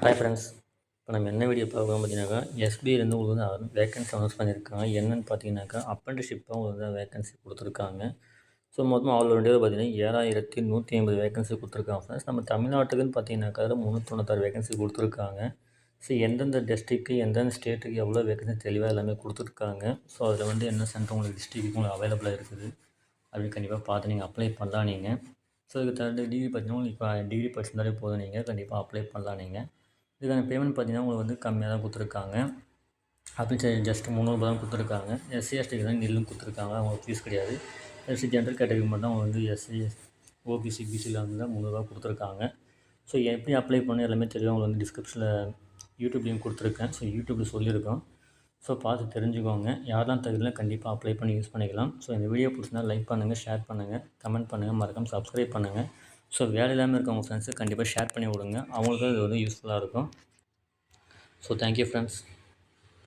Hi friends. இப்போ நம்ம என்ன வீடியோ பார்க்குறோம் பார்த்தீங்கன்னாக்கா, எஸ்பிஐலேருந்து உங்களுக்கு வந்து வேக்கன்சி அனௌன்ஸ் பண்ணியிருக்காங்க. என்னென்னு பார்த்தீங்கன்னாக்கா, அப்ரெண்டிஸ்ஷிப் உங்களுக்கு வந்து வேக்கன்சி கொடுத்துருக்காங்க. ஸோ மொத்தமாக ஆல் ஓவர் இந்தியாவில் பார்த்தீங்கன்னா 7150 வேக்கன்சி கொடுத்துருக்காங்க ஃப்ரெண்ட்ஸ். நம்ம தமிழ்நாட்டுக்குன்னு பார்த்தீங்கன்னாக்கா 396 வேக்கன்சி கொடுத்துருக்காங்க. ஸோ எந்தெந்த டிஸ்ட்ரிக்ட்டு எந்தெந்த ஸ்டேட்டுக்கு எவ்வளோ வேக்கன்சி தெளிவாக எல்லாமே கொடுத்துருக்காங்க. ஸோ அதில் வந்து என்ன சென்டர் உங்களுக்கு டிஸ்ட்ரிக்ட்டுக்கு உங்களுக்கு அவைலபிளாக இருக்குது அப்படின்னு கண்டிப்பாக பார்த்து நீங்கள் அப்ளை பண்ணலாம் நீங்கள். ஸோ இதுக்கு தகுந்த டிகிரி பார்த்தீங்கன்னா உங்களுக்கு இப்போ டிகிரி படிச்சிருந்தாலே போதும், நீங்கள் கண்டிப்பாக அப்ளை பண்ணலாம் நீங்கள். இதுக்கான பேமெண்ட் பார்த்தீங்கன்னா உங்களுக்கு வந்து கம்மியாக தான் கொடுத்துருக்காங்க. அப்ளிகேஷன் ஜஸ்ட் ரூ. 300 தான் கொடுத்துருக்காங்க. எஸ்சி எஸ்டிக்கு தான் நில்லுன்னு கொடுத்துருக்காங்க. அவங்களுக்கு ஃபீஸ் கிடையாது. எஸ்சி ஜென்ரல் கேட்டகரி மட்டும் தான் அவங்க வந்து எஸ்சி ஓபிசி பிசியில் வந்து தான் ரூ. 300 கொடுத்துருக்காங்க. ஸோ எப்படி அப்ளை பண்ண எல்லாமே தெளிவாக உங்களுக்கு வந்து டிஸ்கிரிப்ஷனில் யூடியூப் லிங்க் கொடுத்துருக்கேன். ஸோ யூடியூப்பில் சொல்லியிருக்கோம். ஸோ பார்த்து தெரிஞ்சுக்கோங்க. யாரெல்லாம் தகுதியில கண்டிப்பாக அப்ளை பண்ணி யூஸ் பண்ணிக்கலாம். ஸோ இந்த வீடியோ பிடிச்சிருந்தா லைக் பண்ணுங்கள், ஷேர் பண்ணுங்கள், கமெண்ட் பண்ணுங்கள், மறக்காமல் சப்ஸ்கிரைப் பண்ணுங்கள். ஸோ வேலை இல்லாமல் இருக்கவங்க ஃப்ரெண்ட்ஸுக்கு கண்டிப்பாக ஷேர் பண்ணி விடுங்க. அவங்களுக்கும் இது வந்து யூஸ்ஃபுல்லாக இருக்கும். So thank you friends.